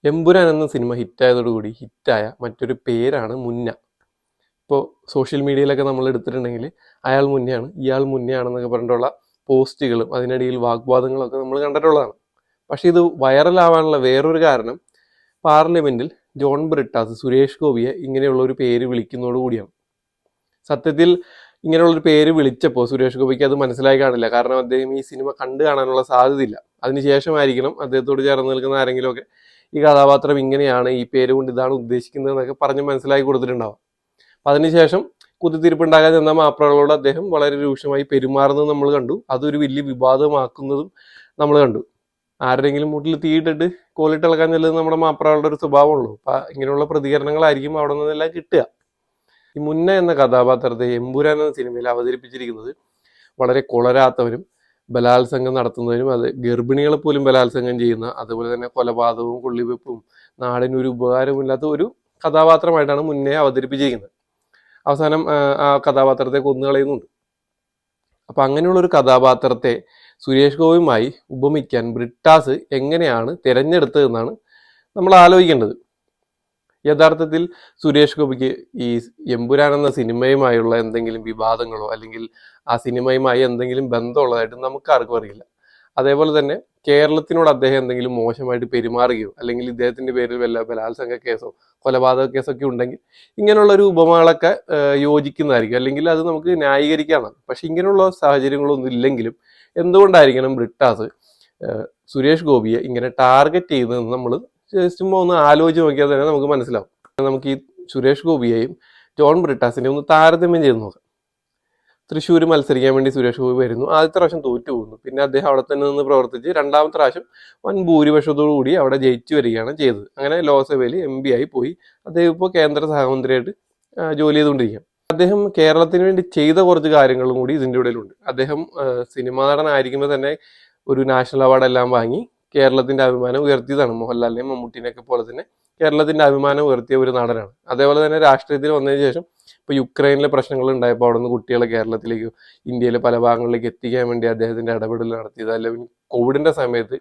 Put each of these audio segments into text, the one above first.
എമ്പുരാൻ എന്ന സിനിമ ഹിറ്റായതോടുകൂടി ഹിറ്റായ മറ്റൊരു പേരാണ് മുന്ന. ഇപ്പോൾ സോഷ്യൽ മീഡിയയിലൊക്കെ നമ്മൾ എടുത്തിട്ടുണ്ടെങ്കിൽ അയാൾ മുന്നെയാണ്, ഇയാൾ മുന്നെയാണെന്നൊക്കെ പറഞ്ഞിട്ടുള്ള പോസ്റ്റുകളും അതിനിടയിൽ വാഗ്വാദങ്ങളൊക്കെ നമ്മൾ കണ്ടിട്ടുള്ളതാണ്. പക്ഷേ ഇത് വൈറലാവാനുള്ള വേറൊരു കാരണം പാർലമെന്റിൽ ജോൺ ബ്രിട്ടാസ് സുരേഷ് ഗോപിയെ ഇങ്ങനെയുള്ള ഒരു പേര് വിളിക്കുന്നതോടുകൂടിയാണ്. സത്യത്തിൽ ഇങ്ങനെയുള്ളൊരു പേര് വിളിച്ചപ്പോൾ സുരേഷ് ഗോപിക്ക് അത് മനസ്സിലായി കാണില്ല. കാരണം അദ്ദേഹം ഈ സിനിമ കണ്ടു കാണാനുള്ള സാധ്യതയില്ല. അതിനുശേഷമായിരിക്കണം അദ്ദേഹത്തോട് ചേർന്ന് നിൽക്കുന്ന ആരെങ്കിലുമൊക്കെ ഈ കഥാപാത്രം ഇങ്ങനെയാണ്, ഈ പേര് കൊണ്ട് ഇതാണ് ഉദ്ദേശിക്കുന്നത് എന്നൊക്കെ പറഞ്ഞ് മനസ്സിലാക്കി കൊടുത്തിട്ടുണ്ടാവും. അപ്പം അതിനുശേഷം കുത്തിത്തിരിപ്പുണ്ടാകാൻ ചെന്ന മാപ്രകളോട് അദ്ദേഹം വളരെ രൂക്ഷമായി പെരുമാറുന്നത് നമ്മൾ കണ്ടു. അതൊരു വലിയ വിവാദമാക്കുന്നതും നമ്മൾ കണ്ടു. ആരുടെങ്കിലും മുട്ടിൽ തീയിട്ടിട്ട് കോലിട്ടിളക്കാൻ ചെല്ലുന്നത് നമ്മുടെ മാപ്രകളുടെ ഒരു സ്വഭാവമുള്ളൂ. അപ്പം ഇങ്ങനെയുള്ള പ്രതികരണങ്ങളായിരിക്കും അവിടെ നിന്നെല്ലാം കിട്ടുക. ഈ മുന്ന എന്ന കഥാപാത്രത്തെ എമ്പുരാൻ എന്ന സിനിമയിൽ അവതരിപ്പിച്ചിരിക്കുന്നത് വളരെ കൊളരാത്തവരും ബലാത്സംഗം നടത്തുന്നതിനും അത് ഗർഭിണികളെ പോലും ബലാത്സംഗം ചെയ്യുന്ന, അതുപോലെ തന്നെ കൊലപാതകവും കൊള്ളിവെപ്പും നാടിനൊരു ഉപകാരമില്ലാത്ത ഒരു കഥാപാത്രമായിട്ടാണ് മുന്നേ അവതരിപ്പിച്ചിരിക്കുന്നത്. അവസാനം ആ കഥാപാത്രത്തെ കൊന്നുകളയുന്നുണ്ട്. അപ്പം അങ്ങനെയുള്ളൊരു കഥാപാത്രത്തെ സുരേഷ് ഗോപിയുമായി ഉപമിക്കാൻ ബ്രിട്ടാസ് എങ്ങനെയാണ് തിരഞ്ഞെടുത്തതെന്നാണ് നമ്മൾ ആലോചിക്കേണ്ടത്. യഥാർത്ഥത്തിൽ സുരേഷ് ഗോപിക്ക് ഈ എമ്പുരാൻ എന്ന സിനിമയുമായുള്ള എന്തെങ്കിലും വിവാദങ്ങളോ അല്ലെങ്കിൽ ആ സിനിമയുമായി എന്തെങ്കിലും ബന്ധമുള്ളതായിട്ട് നമുക്ക് ആർക്കും അറിയില്ല. അതേപോലെ തന്നെ കേരളത്തിനോട് അദ്ദേഹം എന്തെങ്കിലും മോശമായിട്ട് പെരുമാറുകയോ അല്ലെങ്കിൽ ഇദ്ദേഹത്തിന്റെ പേരിൽ വല്ല ബലാത്സംഗ കേസോ കൊലപാതക കേസൊക്കെ ഉണ്ടെങ്കിൽ ഇങ്ങനെയുള്ള ഒരു ഉപമകളൊക്കെ യോജിക്കുന്നതായിരിക്കും, അല്ലെങ്കിൽ അത് നമുക്ക് ന്യായീകരിക്കാനാണ്. പക്ഷെ ഇങ്ങനെയുള്ള സാഹചര്യങ്ങളൊന്നും ഇല്ലെങ്കിലും എന്തുകൊണ്ടായിരിക്കണം ബ്രിട്ടാസ് സുരേഷ് ഗോപിയെ ഇങ്ങനെ ടാർഗറ്റ് ചെയ്യുന്നതെന്ന് നമ്മൾ ചുമ്മാ ഒന്ന് ആലോചിച്ച് നോക്കിയാൽ തന്നെ നമുക്ക് മനസ്സിലാവും. നമുക്ക് ഈ സുരേഷ് ഗോപിയെയും ജോൺ ബ്രിട്ടാസിനെയും ഒന്ന് താരതമ്യം ചെയ്ത് നോക്കാം. തൃശ്ശൂർ മത്സരിക്കാൻ വേണ്ടി സുരേഷ് ഗോപി വരുന്നു. ആദ്യത്തെ പ്രാവശ്യം തോറ്റു പോകുന്നു. പിന്നെ അദ്ദേഹം അവിടെ തന്നെ നിന്ന് പ്രവർത്തിച്ച് രണ്ടാമത്തെ പ്രാവശ്യം വൻ ഭൂരിപക്ഷത്തോടു കൂടി അവിടെ ജയിച്ചു വരികയാണ് ചെയ്തത്. അങ്ങനെ ലോക്സഭയിൽ MP ആയി പോയി. അദ്ദേഹം ഇപ്പോൾ കേന്ദ്ര സഹമന്ത്രിയായിട്ട് ജോലി ചെയ്തുകൊണ്ടിരിക്കുകയാണ്. അദ്ദേഹം കേരളത്തിന് വേണ്ടി ചെയ്ത കുറച്ച് കാര്യങ്ങളും കൂടി ഇതിൻ്റെ ഇടയിലുണ്ട്. അദ്ദേഹം സിനിമാ നടനായിരിക്കുമ്പോൾ തന്നെ ഒരു നാഷണൽ അവാർഡ് എല്ലാം വാങ്ങി കേരളത്തിന്റെ അഭിമാനം ഉയർത്തിയതാണ്. മോഹൻലാലിനെയും മമ്മൂട്ടിനെയൊക്കെ പോലെ തന്നെ കേരളത്തിന്റെ അഭിമാനം ഉയർത്തിയ ഒരു നടനാണ്. അതേപോലെ തന്നെ രാഷ്ട്രീയത്തിൽ വന്നതിന് ശേഷം ഇപ്പോൾ യുക്രൈനിലെ പ്രശ്നങ്ങൾ ഉണ്ടായപ്പോൾ അവിടെ നിന്ന് കുട്ടികളെ കേരളത്തിലേക്ക്, ഇന്ത്യയിലെ പല ഭാഗങ്ങളിലേക്ക് എത്തിക്കാൻ വേണ്ടി അദ്ദേഹത്തിന്റെ ഇടപെടൽ നടത്തിയത്, അല്ലെങ്കിൽ കോവിഡിന്റെ സമയത്ത്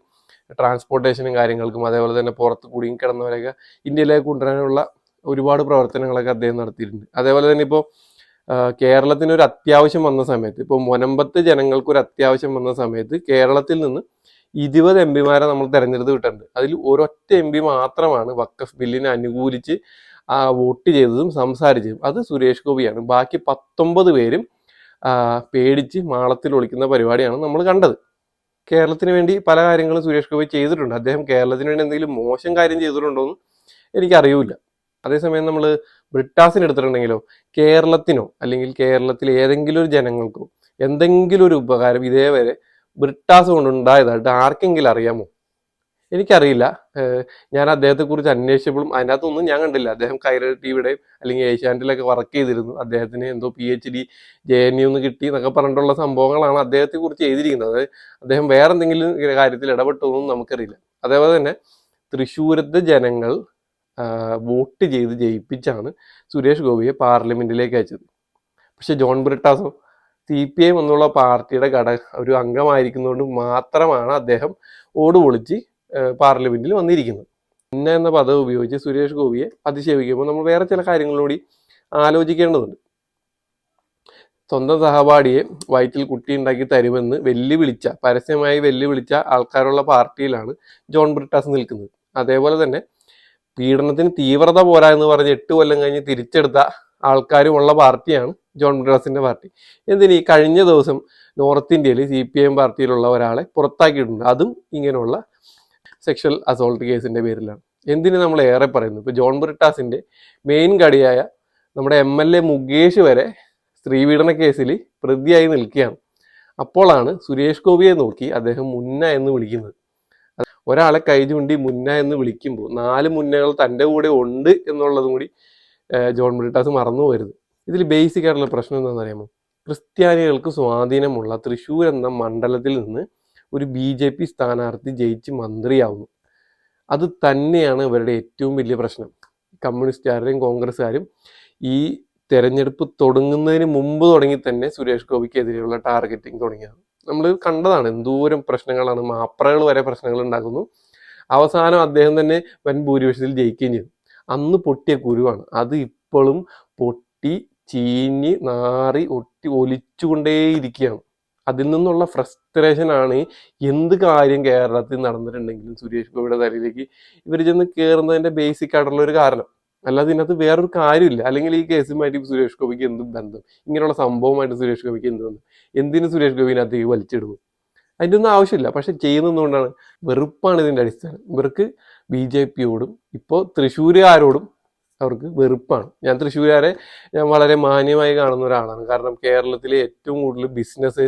ട്രാൻസ്പോർട്ടേഷനും കാര്യങ്ങൾക്കും അതേപോലെ തന്നെ പുറത്ത് കുടുങ്ങി കിടന്നവരെയൊക്കെ ഇന്ത്യയിലേക്ക് കൊണ്ടുവരാനുള്ള ഒരുപാട് പ്രവർത്തനങ്ങളൊക്കെ അദ്ദേഹം നടത്തിയിട്ടുണ്ട്. അതേപോലെ തന്നെ ഇപ്പോൾ കേരളത്തിന് ഒരു അത്യാവശ്യം വന്ന സമയത്ത്, ഇപ്പോൾ മുനമ്പത്ത് ജനങ്ങൾക്ക് ഒരു അത്യാവശ്യം വന്ന സമയത്ത് കേരളത്തിൽ നിന്ന് 20 MP നമ്മൾ തെരഞ്ഞെടുത്ത് വിട്ടിട്ടുണ്ട്. അതിൽ ഒരൊറ്റ MP മാത്രമാണ് വഖഫ് ബില്ലിനെ അനുകൂലിച്ച് വോട്ട് ചെയ്തതും സംസാരിച്ചതും. അത് സുരേഷ് ഗോപിയാണ്. ബാക്കി 19 പേരും പേടിച്ച് മാളത്തിൽ ഒളിക്കുന്ന പരിപാടിയാണ് നമ്മൾ കണ്ടത്. കേരളത്തിന് വേണ്ടി പല കാര്യങ്ങളും സുരേഷ് ഗോപി ചെയ്തിട്ടുണ്ട്. അദ്ദേഹം കേരളത്തിന് വേണ്ടി എന്തെങ്കിലും മോശം കാര്യം ചെയ്തിട്ടുണ്ടോ എന്ന് എനിക്കറിയില്ല. അതേസമയം നമ്മൾ ബ്രിട്ടാസിന് എടുത്തിട്ടുണ്ടെങ്കിലോ, കേരളത്തിനോ അല്ലെങ്കിൽ കേരളത്തിൽ ഏതെങ്കിലും ഒരു ജനങ്ങൾക്കോ എന്തെങ്കിലും ഒരു ഉപകാരം ഇതേവരെ ബ്രിട്ടാസ് കൊണ്ടുണ്ടായതായിട്ട് ആർക്കെങ്കിലും അറിയാമോ? എനിക്കറിയില്ല. ഞാൻ അദ്ദേഹത്തെക്കുറിച്ച് അന്വേഷിച്ചപ്പോഴും അതിനകത്തൊന്നും ഞാൻ കണ്ടില്ല. അദ്ദേഹം കൈരളി TVയുടെയും അല്ലെങ്കിൽ ഏഷ്യാനെറ്റിലൊക്കെ വർക്ക് ചെയ്തിരുന്നു. അദ്ദേഹത്തിന് എന്തോ PhD JNU എന്ന് കിട്ടി എന്നൊക്കെ പറഞ്ഞിട്ടുള്ള സംഭവങ്ങളാണ് അദ്ദേഹത്തെക്കുറിച്ച് എഴുതിയിരിക്കുന്നത്. അദ്ദേഹം വേറെ എന്തെങ്കിലും കാര്യത്തിൽ ഇടപെട്ടൊന്നും നമുക്കറിയില്ല. അതേപോലെ തന്നെ തൃശ്ശൂരത്തെ ജനങ്ങൾ വോട്ട് ചെയ്ത് ജയിപ്പിച്ചാണ് സുരേഷ് ഗോപിയെ പാർലമെന്റിലേക്ക് അയച്ചത്. പക്ഷെ ജോൺ ബ്രിട്ടാസോ CPI എന്നുള്ള പാർട്ടിയുടെ ഒരു അംഗമായിരിക്കുന്നതുകൊണ്ട് മാത്രമാണ് അദ്ദേഹം ഓട് പൊളിച്ച് പാർലമെന്റിൽ വന്നിരിക്കുന്നത്. മുന്ന എന്ന പദം ഉപയോഗിച്ച് സുരേഷ് ഗോപിയെ അധിക്ഷേപിക്കുമ്പോൾ നമ്മൾ വേറെ ചില കാര്യങ്ങളോടി ആലോചിക്കേണ്ടതുണ്ട്. സ്വന്തം സഹപാഠിയെ വയറ്റിൽ കുട്ടി ഉണ്ടാക്കി തരുമെന്ന് പരസ്യമായി വെല്ലുവിളിച്ച ആൾക്കാരുള്ള പാർട്ടിയിലാണ് ജോൺ ബ്രിട്ടാസ് നിൽക്കുന്നത്. അതേപോലെ തന്നെ പീഡനത്തിന് തീവ്രത പോരാ എന്ന് പറഞ്ഞ് 8 കൊല്ലം കഴിഞ്ഞ് തിരിച്ചെടുത്ത ആൾക്കാരുമുള്ള പാർട്ടിയാണ് ജോൺ ബ്രിട്ടാസിന്റെ പാർട്ടി. എന്തിന് ഈ കഴിഞ്ഞ ദിവസം നോർത്ത് ഇന്ത്യയിൽ CPIM പാർട്ടിയിലുള്ള ഒരാളെ പുറത്താക്കിയിട്ടുണ്ട്. അതും ഇങ്ങനെയുള്ള സെക്ഷൽ അസോൾട്ട് കേസിന്റെ പേരിലാണ്. എന്തിന് നമ്മൾ ഏറെ പറയുന്നു, ഇപ്പൊ ജോൺ ബ്രിട്ടാസിന്റെ മെയിൻ കടിയായ നമ്മുടെ MLA മുകേഷ് വരെ സ്ത്രീപീഡന കേസിൽ പ്രതിയായി നിൽക്കുകയാണ്. അപ്പോഴാണ് സുരേഷ് ഗോപിയെ നോക്കി അദ്ദേഹം മുന്ന എന്ന് വിളിക്കുന്നത്. ഒരാളെ കൈ ചൂണ്ടി മുന്ന എന്ന് വിളിക്കുമ്പോൾ 4 മുന്നകൾ തൻ്റെ കൂടെ ഉണ്ട് എന്നുള്ളതും കൂടി ജോൺ ബ്രിട്ടാസ് മറന്നു പോകരുത്. ഇതിൽ ബേസിക് ആയിട്ടുള്ള പ്രശ്നം എന്താണെന്ന് അറിയാമോ? ക്രിസ്ത്യാനികൾക്ക് സ്വാധീനമുള്ള തൃശ്ശൂർ എന്ന മണ്ഡലത്തിൽ നിന്ന് ഒരു BJP സ്ഥാനാർത്ഥി ജയിച്ച് മന്ത്രിയാവുന്നു. അത് തന്നെയാണ് ഇവരുടെ ഏറ്റവും വലിയ പ്രശ്നം. കമ്മ്യൂണിസ്റ്റുകാരുടെയും കോൺഗ്രസ്സുകാരും ഈ തെരഞ്ഞെടുപ്പ് തുടങ്ങുന്നതിന് മുമ്പ് തുടങ്ങി തന്നെ സുരേഷ് ഗോപിക്കെതിരെയുള്ള ടാർഗറ്റിംഗ് തുടങ്ങിയത് നമ്മൾ കണ്ടതാണ്. എന്തോരം പ്രശ്നങ്ങളാണ്, മാപ്രകൾ വരെ പ്രശ്നങ്ങൾ ഉണ്ടാക്കുന്നു. അവസാനം അദ്ദേഹം തന്നെ വൻ ഭൂരിപക്ഷത്തിൽ ജയിക്കുകയും ചെയ്തു. അന്ന് പൊട്ടിയ കുരുവാണ് അത് ഇപ്പോഴും പൊട്ടി ചീഞ്ഞ് നാറി ഒലിച്ചുകൊണ്ടേയിരിക്കുകയാണ്. അതിൽ നിന്നുള്ള ഫ്രസ്ട്രേഷനാണ് എന്ത് കാര്യം കേരളത്തിൽ നടന്നിട്ടുണ്ടെങ്കിലും സുരേഷ് ഗോപിയുടെ തലയിലേക്ക് ഇവർ ചെന്ന് കയറുന്നതിന്റെ ബേസിക് ആയിട്ടുള്ള ഒരു കാരണം. അല്ലാതെ ഇതിനകത്ത് വേറൊരു കാര്യമില്ല. അല്ലെങ്കിൽ ഈ കേസുമായിട്ട് സുരേഷ് ഗോപിക്ക് എന്ത് ബന്ധം, ഇങ്ങനെയുള്ള സംഭവമായിട്ട് സുരേഷ് ഗോപിക്ക് എന്ത് ബന്ധം, എന്തിനു സുരേഷ് ഗോപിനകത്തേക്ക് വലിച്ചിടുന്നു? അതിൻ്റെ ഒന്നും ആവശ്യമില്ല. പക്ഷെ ചെയ്യുന്നതുകൊണ്ടാണ് വെറുപ്പാണ് ഇതിന്റെ അടിസ്ഥാനം. ഇവർക്ക് BJPയോടും ഇപ്പോൾ തൃശ്ശൂരുകാരോടും അവർക്ക് വെറുപ്പാണ്. ഞാൻ തൃശ്ശൂരുകാരെ ഞാൻ വളരെ മാന്യമായി കാണുന്ന ഒരാളാണ്. കാരണം കേരളത്തിലെ ഏറ്റവും കൂടുതൽ ബിസിനസ്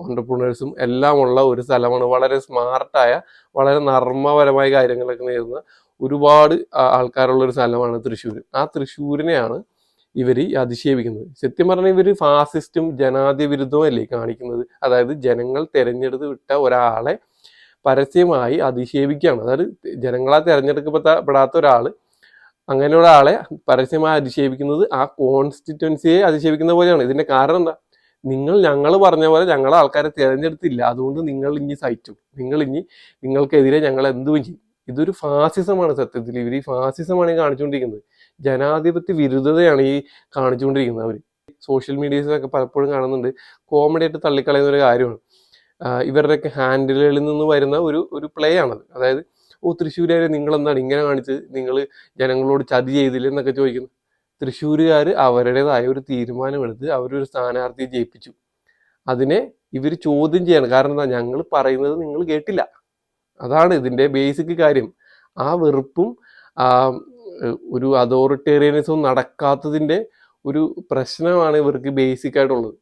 ഓണ്ടർപ്രണേഴ്സും എല്ലാം ഉള്ള ഒരു സ്ഥലമാണ്. വളരെ സ്മാർട്ടായ, വളരെ നർമ്മപരമായ കാര്യങ്ങളൊക്കെ നേരുന്ന ഒരുപാട് ആൾക്കാരുള്ള ഒരു സ്ഥലമാണ് തൃശ്ശൂർ. ആ തൃശ്ശൂരിനെയാണ് ഇവർ അധിക്ഷേപിക്കുന്നത്. സത്യം പറഞ്ഞാൽ ഇവർ ഫാസിസ്റ്റും ജനാധിപത്യ വിരുദ്ധവും അല്ലേ കാണിക്കുന്നത്. അതായത് ജനങ്ങൾ തെരഞ്ഞെടുത്ത് വിട്ട ഒരാളെ പരസ്യമായി അധിക്ഷേപിക്കുകയാണ്. അതായത് ജനങ്ങളാൽ തെരഞ്ഞെടുക്കപ്പെടാത്ത ഒരാൾ, അങ്ങനെ ഒരാളെ പരസ്യമായി അധിക്ഷേപിക്കുന്നത് ആ കോൺസ്റ്റിറ്റ്യുവൻസിയെ അധിക്ഷേപിക്കുന്ന പോലെയാണ്. ഇതിന്റെ കാരണം എന്താ? ഞങ്ങൾ പറഞ്ഞ പോലെ ഞങ്ങളെ ആൾക്കാരെ തിരഞ്ഞെടുത്തില്ല, അതുകൊണ്ട് നിങ്ങൾ ഇനി സഹിച്ചു, നിങ്ങൾക്കെതിരെ ഞങ്ങൾ എന്തും ചെയ്യും. ഇതൊരു ഫാസിസമാണ് സത്യത്തിൽ. ഇവർ ഈ ഫാസിസമാണ് ഈ കാണിച്ചുകൊണ്ടിരിക്കുന്നത്. ജനാധിപത്യ വിരുദ്ധതയാണ് ഈ കാണിച്ചുകൊണ്ടിരിക്കുന്നത്. അവർ സോഷ്യൽ മീഡിയസിലൊക്കെ പലപ്പോഴും കാണുന്നുണ്ട്, കോമഡി ആയിട്ട് തള്ളിക്കളയുന്ന ഒരു കാര്യമാണ്. ഇവരുടെയൊക്കെ ഹാൻഡിലുകളിൽ നിന്ന് വരുന്ന ഒരു പ്ലേ ആണത്. അതായത് തൃശ്ശൂരുകാരെ നിങ്ങൾ എന്താണ് ഇങ്ങനെ കാണിച്ച്, നിങ്ങൾ ജനങ്ങളോട് ചതി ചെയ്തില്ല എന്നൊക്കെ ചോദിക്കുന്നു. തൃശ്ശൂരുകാർ അവരുടേതായ ഒരു തീരുമാനമെടുത്ത് അവരൊരു സ്ഥാനാർത്ഥിയെ ജയിപ്പിച്ചു. അതിനെ ഇവർ ചോദ്യം ചെയ്യണം. കാരണം എന്താ? ഞങ്ങൾ പറയുന്നത് നിങ്ങൾ കേട്ടില്ല. അതാണ് ഇതിന്റെ ബേസിക് കാര്യം. ആ വെറുപ്പും ആ ഒരു അതോറിറ്റേറിയനിസവും നടക്കാത്തതിന്റെ ഒരു പ്രശ്നമാണ് ഇവർക്ക് ബേസിക് ആയിട്ടുള്ളത്.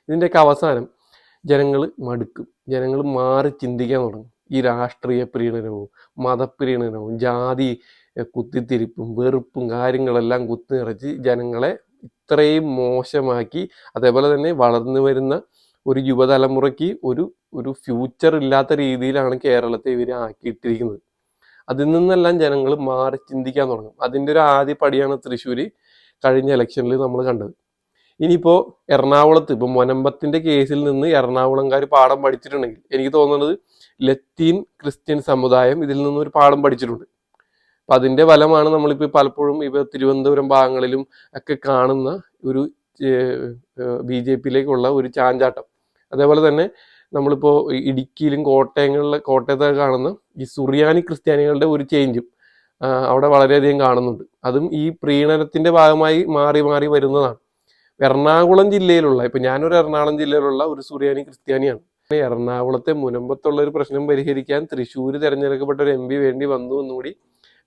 ഇതിൻ്റെയൊക്കെ അവസാനം ജനങ്ങൾ മടുക്കും. ജനങ്ങൾ മാറി ചിന്തിക്കാൻ തുടങ്ങും. ഈ രാഷ്ട്രീയ പ്രീണനവും മതപ്രീണനവും ജാതി കുത്തിത്തിരിപ്പും വെറുപ്പും കാര്യങ്ങളെല്ലാം കുത്തി നിറച്ച് ജനങ്ങളെ ഇത്രയും മോശമാക്കി, അതേപോലെ തന്നെ വളർന്നു വരുന്ന ഒരു യുവതലമുറയ്ക്ക് ഒരു ഫ്യൂച്ചർ ഇല്ലാത്ത രീതിയിലാണ് കേരളത്തെ ഇവർ ആക്കിയിട്ടിരിക്കുന്നത്. അതിൽ നിന്നെല്ലാം ജനങ്ങൾ മാറി ചിന്തിക്കാൻ തുടങ്ങും. അതിൻ്റെ ഒരു ആദ്യ പടിയാണ് തൃശ്ശൂർ കഴിഞ്ഞ ഇലക്ഷനിൽ നമ്മൾ കണ്ടത്. ഇനിയിപ്പോൾ എറണാകുളത്ത് ഇപ്പോൾ മൊനമ്പത്തിന്റെ കേസിൽ നിന്ന് എറണാകുളംകാർ പാഠം പഠിച്ചിട്ടുണ്ടെങ്കിൽ എനിക്ക് തോന്നുന്നത് ലത്തീൻ ക്രിസ്ത്യൻ സമുദായം ഇതിൽ നിന്നും ഒരു പാഠം പഠിച്ചിട്ടുണ്ട്. അപ്പം അതിൻ്റെ ഫലമാണ് നമ്മളിപ്പോൾ പലപ്പോഴും ഇപ്പോൾ തിരുവനന്തപുരം ഭാഗങ്ങളിലും ഒക്കെ കാണുന്ന ഒരു BJPയിലേക്കുള്ള ഒരു ചാഞ്ചാട്ടം. അതേപോലെ തന്നെ നമ്മളിപ്പോൾ ഇടുക്കിയിലും കോട്ടയത്തൊക്കെ കാണുന്ന ഈ സുറിയാനി ക്രിസ്ത്യാനികളുടെ ഒരു ചേഞ്ചും അവിടെ വളരെയധികം കാണുന്നുണ്ട്. അതും ഈ പ്രീണനത്തിന്റെ ഭാഗമായി മാറി മാറി വരുന്നതാണ്. എറണാകുളം ജില്ലയിലുള്ള, ഇപ്പൊ ഞാനൊരു എറണാകുളം ജില്ലയിലുള്ള ഒരു സുറിയാനി ക്രിസ്ത്യാനിയാണ്. എറണാകുളത്തെ മുനമ്പത്തുള്ള ഒരു പ്രശ്നം പരിഹരിക്കാൻ തൃശ്ശൂർ തിരഞ്ഞെടുക്കപ്പെട്ട ഒരു MP വേണ്ടി വന്നു എന്നുകൂടി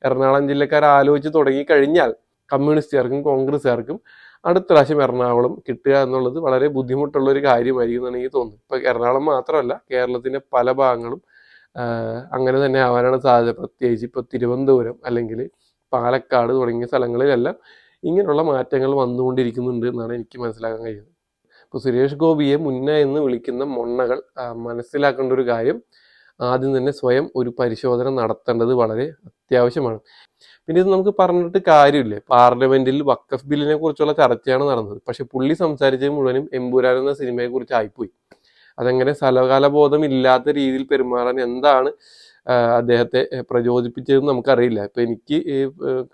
എറണാകുളം ജില്ലക്കാർ ആലോചിച്ച് തുടങ്ങി കഴിഞ്ഞാൽ കമ്മ്യൂണിസ്റ്റുകാർക്കും കോൺഗ്രസ്സുകാർക്കും അടുത്ത പ്രാവശ്യം എറണാകുളം കിട്ടുക എന്നുള്ളത് വളരെ ബുദ്ധിമുട്ടുള്ള ഒരു കാര്യമായിരിക്കും എന്നാണ് എനിക്ക് തോന്നുന്നത്. ഇപ്പൊ എറണാകുളം മാത്രമല്ല, കേരളത്തിന്റെ പല ഭാഗങ്ങളും അങ്ങനെ തന്നെ ആവാനാണ് സാധ്യത. പ്രത്യേകിച്ച് ഇപ്പൊ തിരുവനന്തപുരം അല്ലെങ്കിൽ പാലക്കാട് തുടങ്ങിയ സ്ഥലങ്ങളിലെല്ലാം ഇങ്ങനെയുള്ള മാറ്റങ്ങൾ വന്നുകൊണ്ടിരിക്കുന്നുണ്ട് എന്നാണ് എനിക്ക് മനസ്സിലാക്കാൻ കഴിയുന്നത്. ഇപ്പോൾ സുരേഷ് ഗോപിയെ മുന്ന എന്ന് വിളിക്കുന്ന മൊണ്ണകൾ മനസ്സിലാക്കേണ്ട ഒരു കാര്യം, ആദ്യം തന്നെ സ്വയം ഒരു പരിശോധന നടത്തേണ്ടത് വളരെ അത്യാവശ്യമാണ്. പിന്നെ ഇത് നമുക്ക് പറഞ്ഞിട്ട് കാര്യമില്ലേ, പാർലമെന്റിൽ വഖഫ് ബില്ലിനെ കുറിച്ചുള്ള ചർച്ചയാണ് നടന്നത്. പക്ഷെ പുള്ളി സംസാരിച്ചത് മുഴുവനും എമ്പുരാൻ എന്ന സിനിമയെ കുറിച്ച് ആയിപ്പോയി. അതെങ്ങനെ സ്ഥലകാലബോധം ഇല്ലാത്ത രീതിയിൽ പെരുമാറാൻ എന്താണ് അദ്ദേഹത്തെ പ്രചോദിപ്പിച്ചതെന്ന് നമുക്കറിയില്ല. ഇപ്പൊ എനിക്ക് ഈ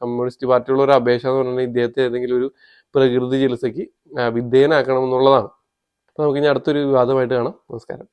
കമ്മ്യൂണിസ്റ്റ് പാർട്ടിയുള്ള ഒരു അപേക്ഷ എന്ന് പറഞ്ഞാൽ ഇദ്ദേഹത്തെ ഏതെങ്കിലും ഒരു പ്രകൃതി ചികിത്സയ്ക്ക് വിധേയനാക്കണം എന്നുള്ളതാണ്. അപ്പൊ നമുക്ക് ഇനി അടുത്തൊരു വിവാദമായിട്ട് കാണാം. നമസ്കാരം.